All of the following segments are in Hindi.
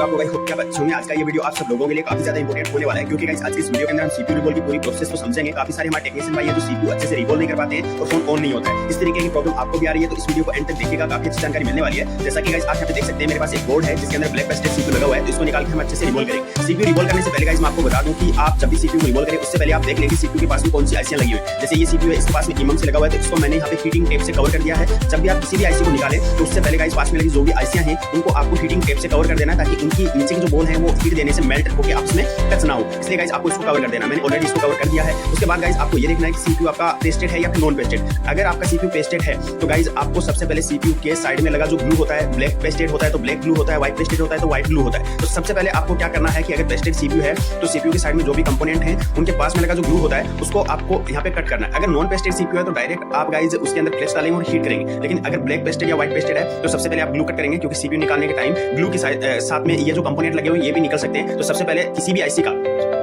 जो आपको गाइस क्या अच्छे होंगे। आज का ये वीडियो आप सब लोगों के लिए काफी ज्यादा इंपॉर्टेंट होने वाला है, क्योंकि गाइस आज की इस वीडियो के अंदर हम सीपीयू रिवॉल्व की पूरी प्रोसेस को समझेंगे। काफी सारे हमारे टेक्नीशियन भाई हैं जो सीपीयू अच्छे से रिवॉल्व नहीं कर पाते हैं और फोन ऑन नहीं होता है। इस तरीके की प्रॉब्लम आपको भी आ रही है, तो इस वीडियो को एंड तक देखिएगा, काफी अच्छी जानकारी मिलने वाली है। जैसा कि गाइस आप यहाँ पे देख सकते हैं, मेरे पास एक बोर्ड है जिसके अंदर ब्लैक पेस्टेड सीपीयू लगा हुआ है, तो इसको निकाल के हम अच्छे से रिवॉल्व करेंगे। सीपीयू रिवॉल्व करने से पहले गाइस मैं आपको बता दूं कि आप जब भी सीपीयू रिवॉल्व करें उससे पहले आप देख लेंगे सीपीयू के पास में कौन सी आईसियां लगी हुई है। जैसे ये सीपीयू है, इसके पास में इमम से लगा हुआ है, तो इसको मैंने यहाँ पे हीटिंग टेप से कवर कर दिया है। जब भी आप किसी भी आईसी को निकालें तो उससे पहले गाइस पास में लगी जो भी आईसियां हैं उनको आपको हीटिंग टेप से कवर कर देना है, ताकि उनकी नीचे की जो बोल है वो हीट देने से मेल्ट होकर आपस में टच ना हो। इसलिए गाइस आपको इसको कवर कर देना। मैंने ऑलरेडी इसको कवर कर दिया है। उसके बाद गाइस आपको ये देखना है कि सीपीयू आपका पेस्टेड है या फिर नॉन पेस्टेड। अगर आपका सीपीयू पेस्टेड है तो गाइस आपको सबसे पहले सीपीयू के साइड में लगा जो ग्लू होता है, ब्लैक पेस्टेड होता है तो ब्लैक ग्लू होता है, व्हाइट पेस्टेड होता है तो व्हाइट ग्लू होता है। तो सबसे पहले आपको क्या करना है कि अगर पेस्टेड सीपीयू है तो सीपीयू के साइड में जो भी कंपोनेंट है उनके पास में लगा जो ग्लू होता है उसको आपको यहाँ पे कट करना है। अगर नॉन पेस्टेड सीपीयू है तो डायरेक्ट आप गाइस उसके अंदर फ्लेक्स डालेंगे और हीट करेंगे। लेकिन अगर ब्लैक पेस्टेड या व्हाइट पेस्टेड है तो सबसे पहले आप ग्लू कट करेंगे, क्योंकि सीपीयू निकालने के टाइम ग्लू के साथ में ये जो कंपोनेंट लगे हुए ये भी निकल सकते हैं। तो सबसे पहले किसी भी आईसी का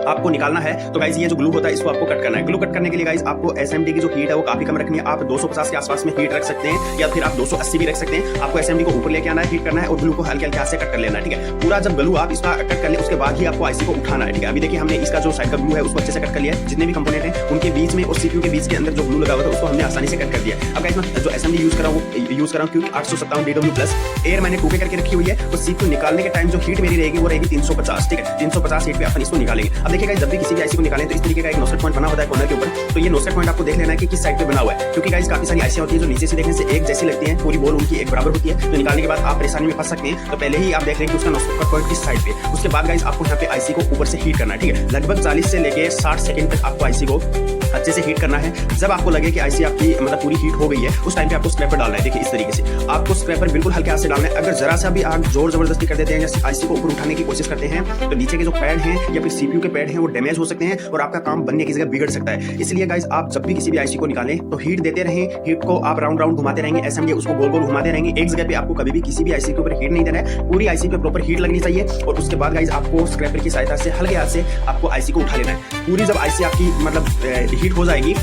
आपको निकालना है तो गाइस ये जो ग्लू होता है इसको आपको कट करना है। ग्लू कट करने के लिए गाइस आपको एसएमडी की जो हीट है वो काफी कम रखनी है। आप 250 के आसपास में हीट रख सकते हैं या फिर आप 280 भी रख सकते हैं। आपको एसएमडी को ऊपर लेके आना है, हीट करना है और ग्लू को हल्के हल्के हाथ से कट कर लेना है। ठीक है, पूरा जब ग्लू आप इसका कट कर ले उसके बाद ही आपको आईसी को उठाना है। ठीक है, अभी देखिए हमने इसका जो साइड का ग्लू है उसको अच्छे से कट कर लिया है। जितने भी कंपोनेंट है उनके बीच में और सीपीयू के बीच के अंदर जो ग्लू लगा हुआ था उसको हमने आसानी से कट कर दिया। अब गाइस मैं जो एसएमडी यूज कर रहा हूं क्योंकि 857 DW प्लस एयर मैंने टूके करके रखी हुई है। तो सीपीयू निकालने के टाइम जो हीट मेरी रहेगी वो रहेगी 350। ठीक है, 350 हीट पे अपन इसको निकालेंगे। अब देखिए गाइस जब भी किसी भी आईसी को निकालें तो इस तरीके का एक नोसेट पॉइंट बना होता है कॉर्नर के ऊपर। तो ये नोसेट पॉइंट आपको देख लेना है कि किस साइड पे बना हुआ है, क्योंकि गाइस काफी सारी आईसियां होती है जो नीचे से देखने से एक जैसी लगती हैं, पूरी बोल उनकी एक बराबर होती है। तो निकालने के बाद आप परेशानी में फंस सकते हैं। तो पहले ही आप देख लें कि उसका नोसेट पॉइंट किस साइड पे। उसके बाद गाइस आपको यहाँ पे आईसी को ऊपर से हीट करना है। ठीक है, लगभग 40 से लेके 60 सेकंड तक आपको आईसी को अच्छे से हीट करना है। जब आपको लगे कि आईसी आपकी मतलब पूरी हीट हो गई है उस टाइम पे आपको स्क्रैपर डालना है। देखिए इस तरीके से आपको स्क्रैपर बिल्कुल हल्के हाथ से डालना है। अगर जरा सा भी आप जोर जबरदस्ती कर देते हैं या आईसी को ऊपर उठाने की कोशिश करते हैं तो नीचे के जो पैड हैं या फिर सीपीयू के पैड हैं वो डैमेज हो सकते हैं और आपका काम बनने की जगह बिगड़ सकता है। इसलिए गाइस आप जब भी किसी भी आईसी को निकालें तो हीट देते रहें। हीट को आप राउंड राउंड घुमाते रहेंगे, एसएमडी उसको गोल गोल घुमाते रहेंगे। एक जगह पे आपको कभी भी किसी भी आईसी के ऊपर हीट नहीं देना है, पूरी आईसी पे प्रॉपर हीट लगनी चाहिए। और उसके बाद गाइस आपको स्क्रैपर की सहायता से हल्के हाथ से आपको आईसी को उठा लेना है। पूरी जब आईसी आपकी मतलब हीट हो जाएगी,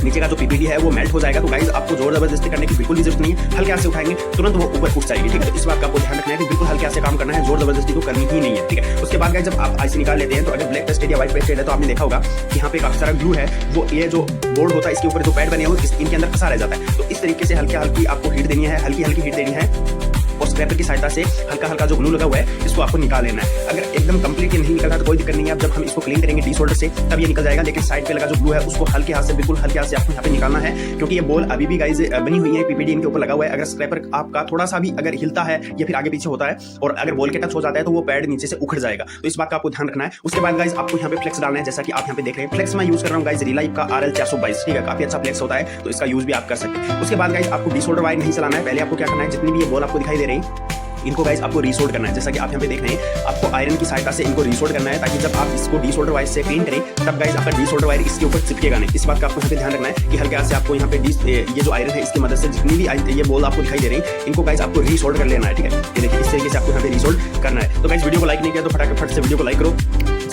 नीचे का जो पीपीडी है वो मेल्ट हो जाएगा, तो गाइस आपको जोर जबरदस्ती करने की बिल्कुल जरूरत नहीं है। हल्के हाथ से उठाएंगे तुरंत वो ऊपर उठ जाएगी। ठीक है, तो इस बात का आपको ध्यान रखना है कि बिल्कुल हल्के हाथ से काम करना है, जोर जबरदस्ती तो करनी ही नहीं है। ठीक है, उसके बाद गाइस जब आप आईसी निकाल लेते हैं तो अगर ब्लैक पेस्टेड या व्हाइट पेस्टेड है तो आपने देखा होगा कि यहाँ पे काफी सारा ग्लू है, वो ये जो बोर्ड होता है इसके ऊपर जो पैड बने हुए इनके अंदर फंसा रह जाता है। तो इस तरीके से हल्की हल्की आपको हीट देनी है, हल्की हल्की हीट देनी है और स्क्रैपर की सहायता से हल्का हल्का जो ग्लू लगा हुआ है इसको आपको निकाल लेना है। अगर एकदम कंप्लीटली नहीं निकल रहा तो कोई दिक्कत नहीं है। अब जब हम इसको क्लीन करेंगे डीसोल्डर से तब ये निकल जाएगा, लेकिन साइड पे लगा जो ग्लू है उसको हल्के हाथ से बिल्कुल हल्के हाथ से आपको यहाँ पे निकालना है, क्योंकि ये बॉल अभी भी गाइस बनी हुई है, पीपीडी इनके ऊपर लगा हुआ है। अगर स्क्रैपर आपका थोड़ा सा भी अगर हिलता है या फिर आगे पीछे होता है और अगर बॉल के टच हो जाता है तो वो पैड नीचे से उखड़ जाएगा। तो इस बात का आपको ध्यान रखना है। उसके बाद गाइस आपको यहाँ पे फ्लेक्स डालना है, जैसा कि आप यहाँ पे देख रहे हैं। फ्लेक्स मैं यूज कर रहा हूँ गाइस रिलाइव का RL 422। ठीक है, काफी अच्छा फ्लेक्स होता है, तो इसका यूज भी आप कर सकते हैं। उसके बाद गाइस आपको डीसोल्डर वायर नहीं चलाना है। पहले आपको क्या करना है, जितनी भी ये बॉल आपको दिखाई दे रही है इनको गाइस आपको रीसोल्ड करना है। जैसा कि आप यहाँ पे देख रहे हैं, आपको आयरन की सहायता से इनको रीसोल्ड करना है, ताकि जब आप इसको डीसोल्डर वायर से क्लीन करें तब गाइस आपका डीसोल्डर वायर इसके ऊपर चिपकेगा नहीं। इस बात का आपको यहाँ पे ध्यान रखना है कि हल्के हाथ से आपको यहाँ पे ये जो आयरन है इसकी मदद से जितनी भी ये बॉल आपको दिखाई दे रही है इनको गाइस आपको रीसोल्ड कर लेना है। ठीक है, ये देखिए इस तरीके से आपको यहाँ पे रीसोल्ड करना है। तो गाइस वीडियो को लाइक नहीं किया तो फटाफट से वीडियो को लाइक करो,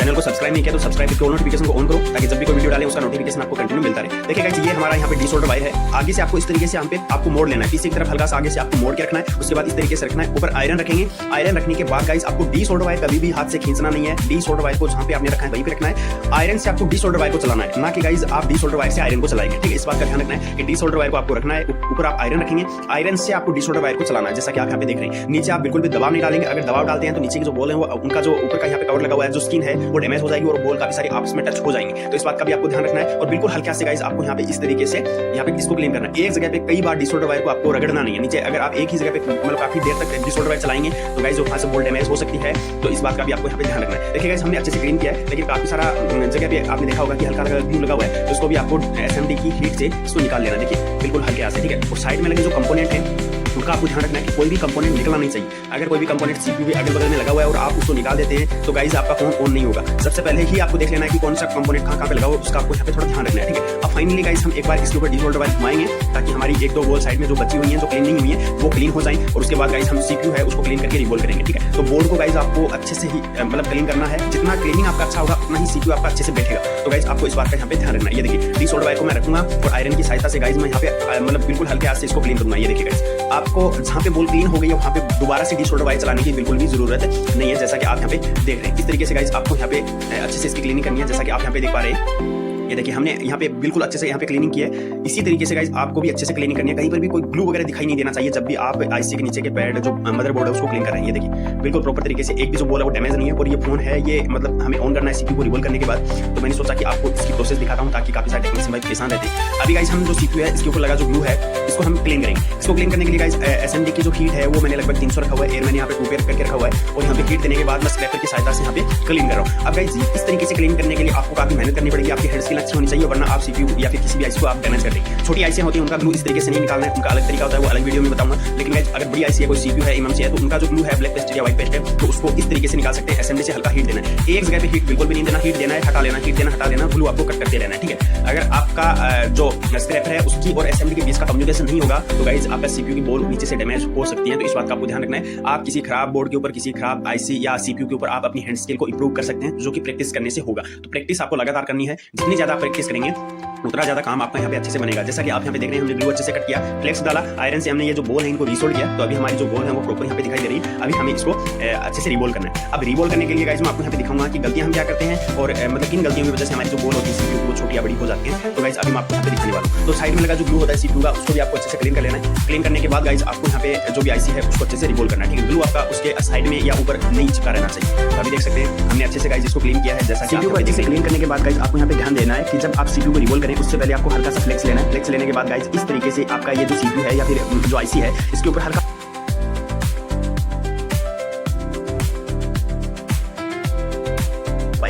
चैनल को सब्सक्राइब नहीं किया तो सब्सक्राइब करके नोटिफिकेशन को ऑन करो, ताकि जब भी कोई वीडियो डाले उसका नोटिफिकेशन आपको कंटिन्यू मिलता रहे। देखिए गाइस ये हमारा यहाँ पे डीसोल्डर वायर है। आगे से आपको इस तरीके से यहाँ पे आपको मोड़ लेना है, पीछे की तरफ हल्का सा आगे से आपको मोड़ के रखना है। उसके बाद इस तरीके से रखना है, ऊपर आयरन रखेंगे। आयरन रखने के बाद गाइस आपको डीसोल्डर वायर कभी भी हाथ से खींचना नहीं है। डीसोल्डर वायर को जहाँ पे आपने रखा है वहीं पे रखना है। आयरन से आपको डीसोल्डर वायर को चलाना है, ना कि गाइस आप डीसोल्डर वायर से आयरन को चलाएंगे। ठीक है, इस बात का ध्यान रखना है कि डीसोल्डर वायर को आपको रखना है, ऊपर आप आयरन रखेंगे, आयरन से आपको डीसोल्डर वायर को चलाना है। जैसा कि आप यहाँ पे देख रहे हैं, नीचे आप बिल्कुल भी दबाव नहीं डालेंगे। अगर दबाव डालते हैं तो नीचे की जो बॉल है वो उनका जो ऊपर का यहाँ पे कवर लगा हुआ है जो स्किन है वो डैमेज हो जाएगी और बॉल काफी सारी आपस में टच हो जाएंगे। तो इस बात का भी आपको ध्यान रखना है और बिल्कुल हल्के से गाइस आपको यहाँ पे इस तरीके से यहाँ पे इसको क्लीन करना है। एक जगह पे कई बार डीसोल्डर वायर को आपको रगड़ना नहीं है नीचे। अगर आप एक ही जगह पे मतलब काफी देर तक डीसोल्डर वायर चलाएंगे तो गाइस वहां से बॉल डैमेज हो सकती है। तो इस बात का भी आपको यहाँ पे ध्यान रखना है। देखिए गाइस हमने अच्छे से क्लीन किया है, लेकिन काफी सारा जगह पे आपने देखा होगा कि हल्का हल्का ग्लू लगा हुआ है, तो उसको भी आपको एसएमडी की हीट से इसको निकाल लेना। देखिए बिल्कुल हल्के हाथ से। ठीक है, और साइड में लगे जो कंपोनेंट है उनका आपको ध्यान रखना है कि कोई भी कंपोनेंट निकलना नहीं चाहिए। अगर कोई भी कंपोनेंट सीपीयू के अगल बगल में लगा हुआ है और आप उसको निकाल देते हैं तो गाइस आपका फोन ऑन नहीं होगा। सबसे पहले ही आपको देख लेना है कि कौन सा कंपोनेंट कहाँ पे लगा हुआ है, उसका आपको यहाँ पे थोड़ा ध्यान रखना है। ठीक है, अब फाइनली गाइस हम एक बार इसके ऊपर डीसोल्डर वायर घुमाएंगे ताकि हमारी एक दो बॉल साइड में जो बची हुई है जो क्लीन नहीं हुई है वो क्लीन हो जाए। और उसके बाद गाइस हम सीपीयू है उसको क्लीन करके रिवॉल्व करेंगे। ठीक है, तो बोर्ड को गाइस आपको अच्छे से ही मतलब क्लीन करना है। जितना क्लीनिंग आपका अच्छा होगा उतना ही सीपीयू आपका अच्छे से बैठेगा। तो गाइस आपको इस बात का यहाँ पे ध्यान रखना है। ये देखिए डीसोल्डर वायर को मैं रखूंगा और आयरन की सहायता से गाइस मैं यहाँ पे मतलब बिल्कुल हल्के हाथ से इसको क्लीन करूंगा। ये देखिए गाइस आप आपको जहाँ पे बोल क्लीन हो गई है वहाँ पे दोबारा से डी-शोल्डर वायर चलाने की बिल्कुल भी जरूरत नहीं है, जैसा कि आप यहाँ पे देख रहे हैं। इस तरीके से गाइस आपको यहाँ पे अच्छे से इसकी क्लीनिंग करनी है, जैसा कि आप यहाँ पे देख पा रहे हैं। ये देखिए हमने यहाँ पे बिल्कुल अच्छे से यहाँ पे क्लीनिंग की है। इसी तरीके से गाइस आपको भी अच्छे से क्लीनिंग करनी है। कहीं पर भी कोई ग्लू वगैरह दिखाई नहीं देना चाहिए जब भी आप आईसी के नीचे के पैड जो मदरबोर्ड है उसको क्लीन कर रहे हैं। ये देखिए बिल्कुल प्रॉपर तरीके से एक भी जो बोल है वो डैमेज नहीं है। और ये फोन है, ये मतलब हमें ऑन करना है सीपीयू को रिवॉल्व करने के बाद, तो मैंने सोचा कि आपको इसकी प्रोसेस दिखाता हूँ ताकि काफी सारे टेक्नीशियन भाई परेशान रहते हैं। अभी गाइस हम जो सीपीयू है इसके ऊपर लगा जो ग्लू है इसको हम क्लीन करेंगे। इसको क्लीन करने के लिए गाइस एसएमडी की जो हीट है वो मैंने लगभग 300 रखा हुआ है, एयर मैंने यहाँ पे 2 पेयर करके रखा हुआ है और यहाँ पे हीट देने के बाद मैं स्क्रैपर की सहायता से यहाँ पे क्लीन कर रहा हूँ। अब गाइस इस तरीके से क्लीन करने के लिए आपको काफी मेहनत करनी पड़ेगी, आपकी हैंड स्किल अच्छी होनी चाहिए, वरना आप सीपीयू या फिर किसी भी आईसी को आप डैमेज कर देंगे। छोटी आईसी होती है उनका ग्लू इस तरीके से नहीं निकालना है, उनका अलग तरीका होता है, वो अलग वीडियो में बताऊंगा। लेकिन गाइस अगर बड़ी आईसी है, कोई सीपीयू है, एमएमसी है, तो उनका जो ग्लू है ब्लैक पेस्ट या व्हाइट पेस्ट है तो उसको इस तरीके से निकाल सकते हैं। एसएमडी से हल्का हीट देना है, एक जगह पे हीट बिल्कुल भी नहीं देना, हीट देना है हटा लेना, हीट देना हटा लेना, ग्लू आपको कट करते रहना है, ठीक है। अगर आपका जो स्क्रैपर है उसकी और एसएमडी के बीच का कम्युनिकेशन नहीं होगा तो गाइस आपका सीपीयू की बोल नीचे से डैमेज हो सकती है। तो इस बात का आपको ध्यान रखना है। आप किसी खराब बोर्ड के ऊपर, किसी खराब आईसी या सीपीयू के ऊपर आप अपनी हैंड स्किल को इंप्रूव कर सकते हैं, जो कि प्रैक्टिस करने से होगा। तो प्रैक्टिस आपको लगातार करनी है, जितनी ज्यादा प्रैक्टिस करेंगे उतना ज्यादा काम आपका यहाँ पे अच्छे से बनेगा। जैसा कि आप यहाँ पे देख रहे हैं हमने ग्लू अच्छे से कट किया, फ्लेक्स डाला, आयरन से हमने ये जो बोल है इनको रीसोल्ड किया, तो अभी हमारी जो बोल है वो प्रॉपर यहाँ पे दिखाई दे रही है। अभी हमें इसको अच्छे से रिवॉल्व करना है। अब रिवॉल्व करने के लिए गाइस मैं आपको यहाँ पे दिखाऊंगा कि गलतियां हम क्या करते हैं और मतलब किन गलतियों की वजह से हमारी जो बोल होती है सीपीयू वो छोटी या बड़ी हो जाती है। तो गाइस अभी मैं आपको यहाँ पे दिखाने वाला हूँ। तो साइड में लगा जो ग्लू होता है सीपीयू का उसको भी आपको अच्छे से क्लीन कर लेना है। क्लीन करने के बाद गाइस आपको यहाँ पे जो भी आईसी है उसको अच्छे से रिवॉल्व करना है, ठीक है। ग्लू आपका उसके साइड में या ऊपर नहीं चिपका रहना चाहिए। तो अभी देख सकते हैं हमने अच्छे से गाइस इसको क्लीन किया है। जैसा कि सीपीयू को अच्छे से क्लीन करने के बाद गाइस आपको यहाँ पे ध्यान देना है कि जब आप सीपीयू को रिवॉल्व करें उससे पहले आपको हल्का सा फ्लेक्स लेना है। फ्लेक्स लेने के बाद गाइस इस तरीके से आपका ये जो सीपीयू है या फिर जो आईसी है इसके ऊपर हल्का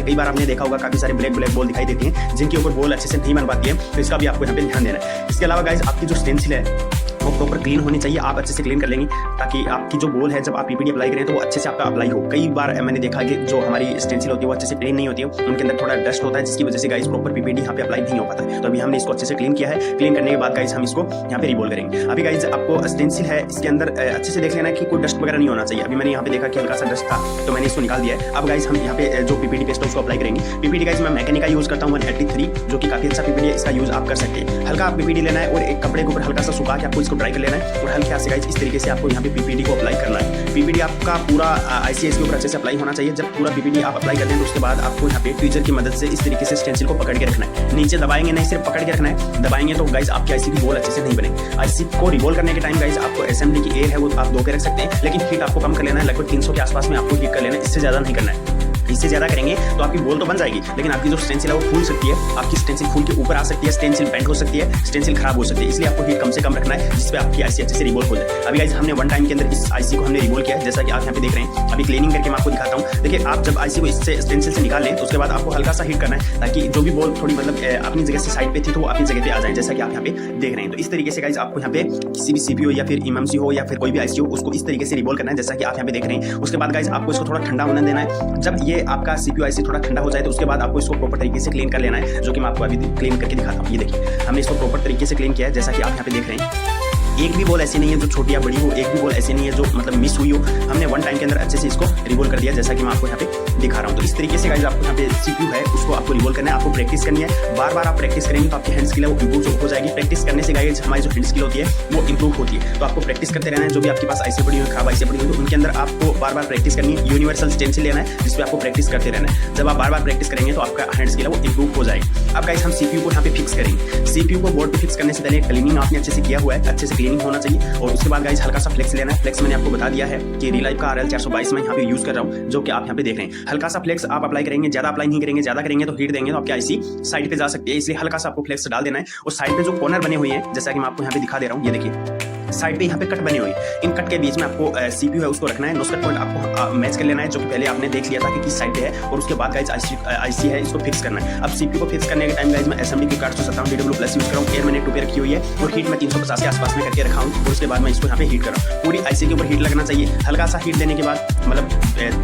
कई बार आपने देखा होगा काफी सारे ब्लैक बॉल दिखाई देती हैं जिनके ऊपर बॉल अच्छे से नहीं बन पाती है, तो इसका भी आपको यहाँ पे ध्यान देना है। इसके अलावा गाइस आपकी जो स्टेंसिल है वो प्रॉपर क्लीन होनी चाहिए, आप अच्छे से क्लीन कर लेंगे ताकि आपकी जो बोल है जब आप पीपीडी अप्लाई करें तो वो अच्छे से आपका अप्लाई हो। कई बार मैंने देखा कि जो हमारी स्टेंसिल होती है वो अच्छे से क्लीन नहीं होती है, उनके अंदर थोड़ा डस्ट होता है जिसकी वजह से गाइस प्रॉपर पीपीडी यहाँ पे अप्लाई नहीं हो पाता है। तो अभी हमने इसको अच्छे से क्लीन किया है। क्लीन करने के बाद गाइस हम इसको यहाँ पे रिवॉल्व करेंगे। अभी गाइस आपको स्टेंसिल है इसके अंदर अच्छे से देख लेना कि कोई डस्ट वगैरह नहीं होना चाहिए। अभी मैंने यहाँ पे देखा कि हल्का सा डस्ट था तो मैंने इसको निकाल दिया है। अब गाइस हम यहाँ पे जो पीपीडी पेस्ट है उसको अप्लाई करेंगे। पीपीडी गाइस मैं मैकेनिक का यूज करता हूँ 183 जो कि काफी अच्छा पीपीडी है, इसका यूज आप कर सकते हैं। हल्का आप पीपीडी लेना है और एक कपड़े के ऊपर हल्का सा सुखा के आपको इसको ड्राई कर लेना है और हल्के हाथ से गाइस इस तरीके से आपको यहाँ पे पीपीडी को अप्लाई करना है। पीपीडी आपका पूरा आईसीएस के ऊपर अच्छे से अप्लाई होना चाहिए। जब पूरा पीपीडी आप अप्लाई करते हैं तो उसके बाद आपको यहाँ पे ट्वीजर की मदद से इस तरीके से स्टेंसिल को पकड़ के रखना है। नीचे दबाएंगे नहीं, सिर्फ पकड़ के रखना है। दबाएंगे तो गाइस आपकी आईसी की बोल अच्छे से नहीं बनेगी। आईसी को रिवॉल्व करने के टाइम गाइस आपको एसएमडी की एयर है वो आप 2 के रख सकते हैं, लेकिन हीट आपको कम कर लेना है, लगभग 300 के आसपास में आपको हीट कर लेना है, इससे ज्यादा नहीं करना है। इससे ज्यादा करेंगे तो आपकी बोल तो बन जाएगी लेकिन आपकी जो स्टेंसिल है वो फूल सकती है, आपकी स्टेंसिल फूल के ऊपर आ सकती है, स्टेंसिल बेंड हो सकती है, स्टेंसिल खराब हो सकती है। इसलिए आपको हीट कम से कम रखना है जिसपे आपकी आईसी अच्छे से रिवॉल्व हो जाए। अभी गाइस हमने 1 टाइम के अंदर इस आईसी को हमने रिवॉल्व किया है, जैसा कि आप यहाँ पे देख रहे हैं। अभी क्लीनिंग करके मैं आपको दिखाता हूँ। देखिए आप जब आईसी को इससे स्टेंसिल से निकाल लें तो उसके बाद आपको हल्का सा हीट करना है ताकि जो भी बोल थोड़ी मतलब अपनी जगह से साइड पे थी तो वो अपनी जगह पे आ जाए, जैसा कि आप यहाँ पे देख रहे हैं। तो इस तरीके से गाइस आपको यहाँ पे किसी भी सीपीयू या फिर एमएमसी हो या फिर कोई भी आईसी हो उसको इस तरीके से रिवॉल्व करना है, जैसा कि आप यहाँ पे देख रहे हैं। उसके बाद गाइस आपको इसको थोड़ा ठंडा होने देना है। जब ये आपका सीपीयू आईसी थोड़ा ठंडा हो जाए तो उसके बाद आपको इसको प्रॉपर तरीके से क्लीन कर लेना है, जो कि मैं आपको अभी क्लीन करके दिखाता हूँ। ये देखिए हमने इसको प्रॉपर तरीके से क्लीन किया है, जैसा कि आप यहाँ पे देख रहे हैं। एक भी बॉल ऐसी नहीं है जो छोटी या बड़ी हो, एक भी बॉल ऐसी नहीं है जो मतलब मिस हुई हो। हमने 1 टाइम के अंदर अच्छे से इसको रिवॉल्व कर दिया, जैसा कि मैं आपको यहाँ पे दिखा रहा हूँ। तो इस तरीके से गाइस आपको यहाँ पे सीपीयू है उसको आपको रिवॉल्व करना है, आपको प्रैक्टिस करनी है। बार बार आप प्रैक्टिस करेंगे तो आपकी हैंड स्किल है वो इंप्रूव हो जाएगी। प्रैक्टिस करने से गाइस हमारी जो हैंड स्किल होती है वो इंप्रूव होती है। तो आपको प्रैक्टिस करते रहना है। जो भी आपके पास आईसी पड़ी हुई खराब आईसी पड़ी हुई तो उनके अंदर आपको बार बार प्रैक्टिस करनी है। यूनिवर्सल स्टेंसिल लेना है जिसपे आपको प्रैक्टिस करते रहना है। जब आप बार बार प्रैक्टिस करेंगे तो आपका हैंड स्किल है वो इंप्रूव हो जाएगी। अब गाइस हम सीपीयू को यहाँ पे फिक्स करेंगे। सीपीयू को बोर्ड पे फिक्स करने से पहले क्लीनिंग आपने अच्छे से किया हुआ है, अच्छे से क्लीनिंग होना चाहिए। और उसके बाद गाइस हल्का सा फ्लेक्स लेना है। फ्लेक्स मैंने आपको बता दिया है कि रिलाइव का RL 422 में यहाँ पे यूज कर रहा हूँ, जो कि आप यहाँ पे देख रहे हैं। हल्का सा फ्लेक्स आप अप्लाई करेंगे, ज्यादा अप्लाई नहीं करेंगे। ज्यादा करेंगे तो हीट देंगे तो आपकी आईसी साइड पे जा सकती है, इसलिए हल्का सा आपको फ्लेक्स डाल देना है। और साइड पे जो कॉर्नर बने हुए हैं जैसा कि मैं आपको यहाँ पे दिखा दे रहा हूँ, ये देखिए साइड पे यहाँ पे कट बने हुए हैं। इन कट के बीच में आपको सीपीयू है उसको रखना है। नोज कट पॉइंट आपको मैच कर लेना है, जो कि पहले आपने देख लिया था कि किस साइड पे है। और उसके बाद गाइस आईसी है इसको फिक्स करना है। अब सीपीयू को फिक्स करने के टाइम गाइस मैं एसएमडी की कार्ड 157 यूज कर रहा हूँ। एयर मैंने 2 पे रखी हुई है और हीट मैं 350 के आसपास में करके रखा हूँ। और उसके बाद मैं इसको यहाँ पे हीट कर रहा हूँ। पूरी आईसी के ऊपर हीट लगना चाहिए। हल्का सा हीट देने के बाद मतलब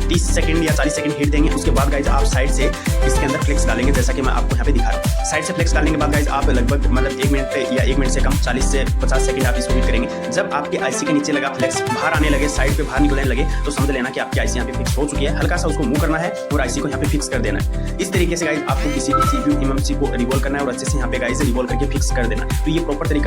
30 सेकंड या 40 सेकंड हीट देंगे। उसके बाद गाइस आप साइड से इसके अंदर फ्लेक्स डालेंगे, जैसा कि मैं आपको यहाँ पे दिखा रहा हूँ। साइड से फ्लेक्स डालने के बाद गाइस आप लगभग मतलब 1 मिनट या 1 मिनट से कम 40 से 50 सेकंड आप इसको हीट करेंगे। जब आपके आईसी के नीचे लगा फ्लेक्स बाहर आने लगे, साइड पे बाहर निकलने लगे, तो समझ लेना कि आपकी आईसी यहाँ पे फिक्स हो चुकी है। हल्का सा उसको मूव करना है और आईसी को यहाँ पे फिक्स कर देना है। इस तरीके से गाइस आपको किसी भी सीपीयू एमएमसी को रिवॉल्व करना है और अच्छे से यहाँ पे गाइस रिवॉल्व करके फिक्स कर देना। तो ये प्रॉपर तरीका